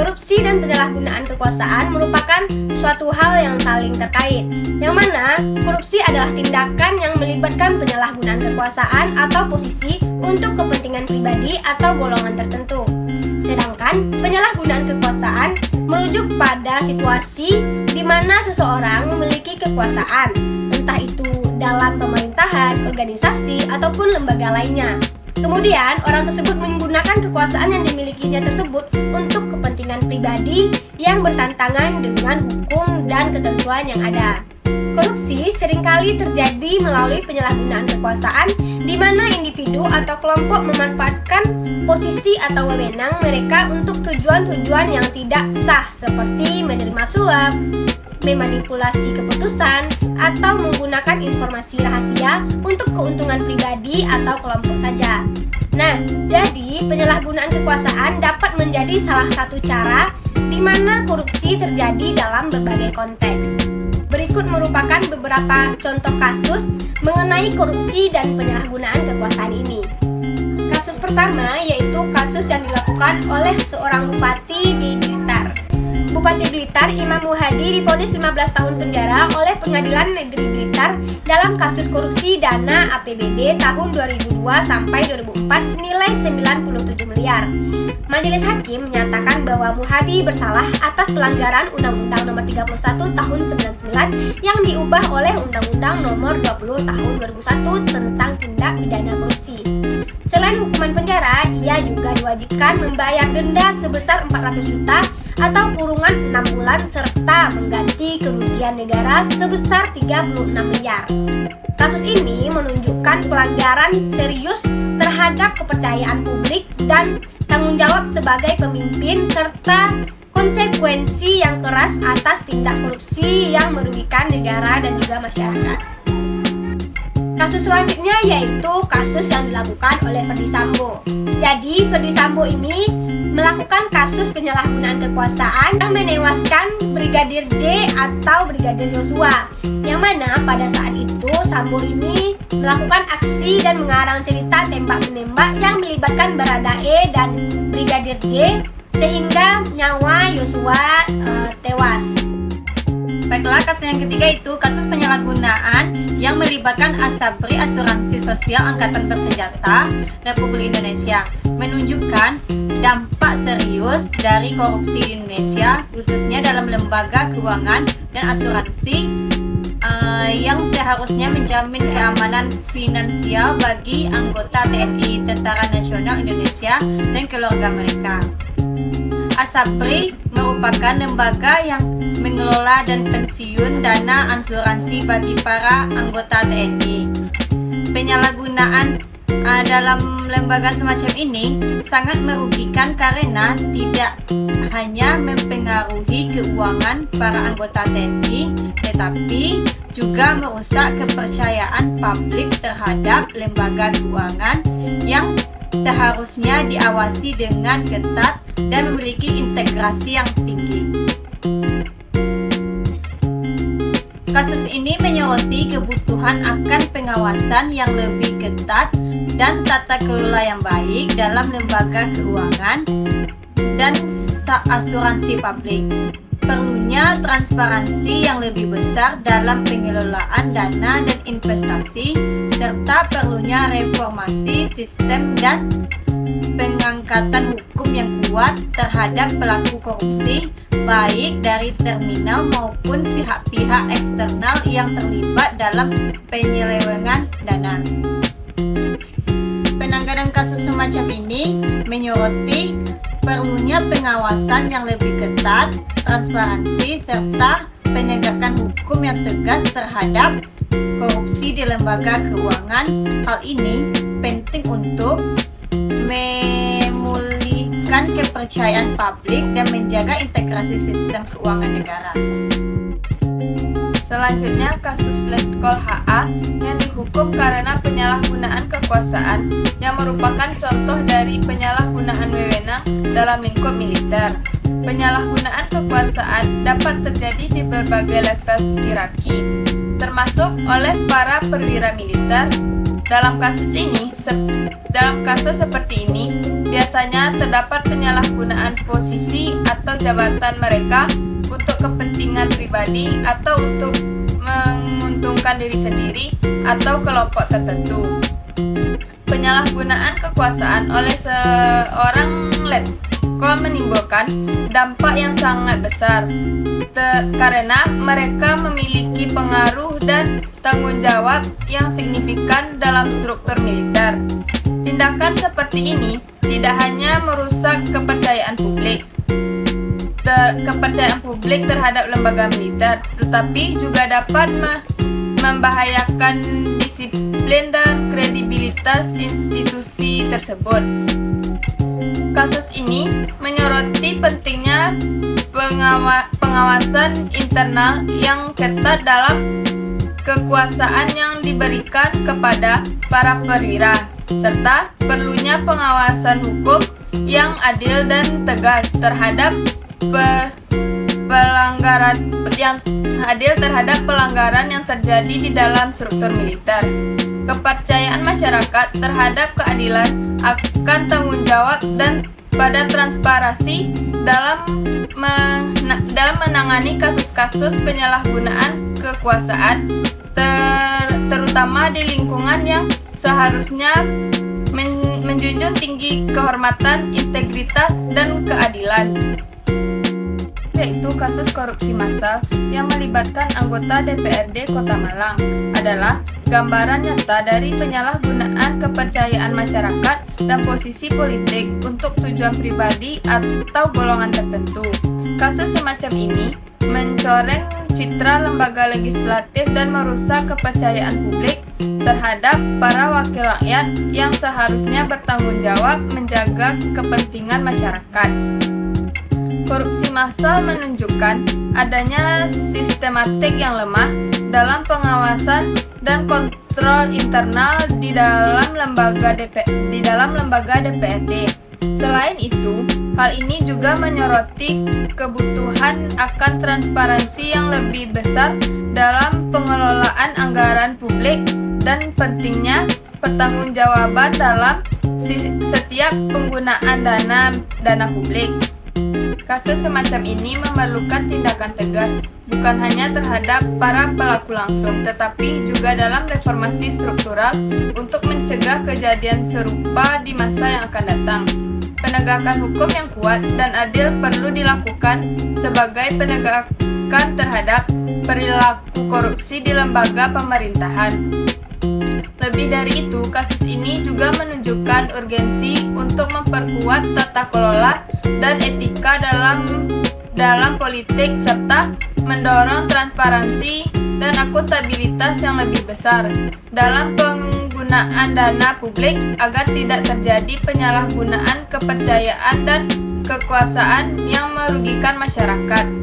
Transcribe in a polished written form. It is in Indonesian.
Korupsi dan penyalahgunaan kekuasaan merupakan suatu hal yang saling terkait, yang mana korupsi adalah tindakan yang melibatkan penyalahgunaan kekuasaan atau posisi untuk kepentingan pribadi atau golongan tertentu. Sedangkan penyalahgunaan kekuasaan merujuk pada situasi di mana seseorang memiliki kekuasaan, entah itu dalam pemerintahan, organisasi, ataupun lembaga lainnya. Kemudian, orang tersebut menggunakan kekuasaan yang dimilikinya tersebut untuk kepentingan pribadi yang bertentangan dengan hukum dan ketentuan yang ada. Korupsi seringkali terjadi melalui penyalahgunaan kekuasaan di mana individu atau kelompok memanfaatkan posisi atau wewenang mereka untuk tujuan-tujuan yang tidak sah seperti menerima suap, memanipulasi keputusan, atau menggunakan informasi rahasia untuk keuntungan pribadi atau kelompok saja. Nah, jadi penyalahgunaan kekuasaan dapat menjadi salah satu cara di mana korupsi terjadi dalam berbagai konteks. Berikut merupakan beberapa contoh kasus mengenai korupsi dan penyalahgunaan kekuasaan ini. Kasus pertama yaitu kasus yang dilakukan oleh seorang bupati di Blitar. Bupati Blitar Imam Muhadi divonis 15 tahun penjara oleh Pengadilan Negeri Blitar dalam kasus korupsi dana APBD tahun 2002 sampai 2004 senilai 97 miliar. Majelis Hakim menyatakan bahwa Muhadi bersalah atas pelanggaran Undang-Undang Nomor 31 Tahun 99 yang diubah oleh Undang-Undang Nomor 20 Tahun 2001 tentang tindak pidana korupsi. Selain hukuman penjara, ia juga diwajibkan membayar denda sebesar 400 juta atau kurungan 6 bulan serta mengganti kerugian negara sebesar 36 miliar. Kasus ini menunjukkan pelanggaran serius terhadap kepercayaan publik dan tanggung jawab sebagai pemimpin serta konsekuensi yang keras atas tindak korupsi yang merugikan negara dan juga masyarakat. Kasus selanjutnya yaitu kasus yang dilakukan oleh Ferdy Sambo. Jadi Ferdy Sambo ini melakukan kasus penyalahgunaan kekuasaan yang menewaskan Brigadir J atau Brigadir Yosua, yang mana pada saat itu Sambo ini melakukan aksi dan mengarang cerita tembak-menembak yang melibatkan Baradae dan Brigadir J sehingga nyawa Yosua tewas. Baiklah, kasus yang ketiga itu kasus penyalahgunaan yang melibatkan Asabri Asuransi Sosial Angkatan Bersenjata Republik Indonesia, menunjukkan dampak serius dari korupsi di Indonesia, khususnya dalam lembaga keuangan dan asuransi yang seharusnya menjamin keamanan finansial bagi anggota TNI, Tentara Nasional Indonesia, dan keluarga mereka. Asabri merupakan lembaga yang mengelola dan pensiun dana asuransi bagi para anggota TNI. Penyalahgunaan dalam lembaga semacam ini sangat merugikan karena tidak hanya mempengaruhi keuangan para anggota TNI, tetapi juga merusak kepercayaan publik terhadap lembaga keuangan yang seharusnya diawasi dengan ketat dan memiliki integrasi yang tinggi. Kasus ini menyoroti kebutuhan akan pengawasan yang lebih ketat dan tata kelola yang baik dalam lembaga keuangan dan asuransi publik. Perlunya transparansi yang lebih besar dalam pengelolaan dana dan investasi, serta perlunya reformasi sistem dan pengangkatan hukum yang kuat terhadap pelaku korupsi, baik dari terminal maupun pihak-pihak eksternal yang terlibat dalam penyelewengan dana. Penanganan kasus semacam ini menyoroti perlunya pengawasan yang lebih ketat, transparansi, serta penegakan hukum yang tegas terhadap korupsi di lembaga keuangan. Hal ini penting untuk memulihkan kepercayaan publik dan menjaga integrasi sistem keuangan negara. Selanjutnya, kasus Letkol HA yang dihukum karena penyalahgunaan kekuasaan yang merupakan contoh dari penyalahgunaan wewenang dalam lingkup militer. Penyalahgunaan kekuasaan dapat terjadi di berbagai level hierarki, termasuk oleh para perwira militer. Dalam kasus seperti ini, biasanya biasanya terdapat penyalahgunaan posisi atau jabatan mereka untuk kepentingan pribadi atau untuk menguntungkan diri sendiri atau kelompok tertentu. Penyalahgunaan kekuasaan oleh seorang letkol menimbulkan dampak yang sangat besar karena mereka memiliki pengaruh dan tanggung jawab yang signifikan dalam struktur militer. Tindakan seperti ini tidak hanya merusak kepercayaan publik terhadap lembaga militer, tetapi juga dapat membahayakan disiplin dan kredibilitas institusi tersebut. Kasus ini menyoroti pentingnya pengawasan internal yang ketat dalam kekuasaan yang diberikan kepada para perwira, serta perlunya pengawasan hukum yang adil dan tegas terhadap pelanggaran yang terjadi di dalam struktur militer. Kepercayaan masyarakat terhadap keadilan akan tanggung jawab dan pada transparansi dalam menangani kasus-kasus penyalahgunaan kekuasaan, terutama di lingkungan yang seharusnya menjunjung tinggi kehormatan, integritas, dan keadilan, yaitu kasus korupsi massal yang melibatkan anggota DPRD Kota Malang adalah gambaran nyata dari penyalahgunaan kepercayaan masyarakat dan posisi politik untuk tujuan pribadi atau golongan tertentu. Kasus semacam ini mencoreng citra lembaga legislatif dan merusak kepercayaan publik terhadap para wakil rakyat yang seharusnya bertanggung jawab menjaga kepentingan masyarakat. Korupsi massal menunjukkan adanya sistematik yang lemah dalam pengawasan dan kontrol internal di dalam lembaga DPRD. Selain itu, hal ini juga menyoroti kebutuhan akan transparansi yang lebih besar dalam pengelolaan anggaran publik dan pentingnya pertanggungjawaban dalam setiap penggunaan dana publik. Kasus semacam ini memerlukan tindakan tegas, bukan hanya terhadap para pelaku langsung, tetapi juga dalam reformasi struktural untuk mencegah kejadian serupa di masa yang akan datang. Penegakan hukum yang kuat dan adil perlu dilakukan sebagai penegakan terhadap perilaku korupsi di lembaga pemerintahan. Lebih dari itu, kasus ini juga menunjukkan urgensi untuk memperkuat tata kelola dan etika dalam politik serta mendorong transparansi dan akuntabilitas yang lebih besar dalam penggunaan dana publik agar tidak terjadi penyalahgunaan kepercayaan dan kekuasaan yang merugikan masyarakat.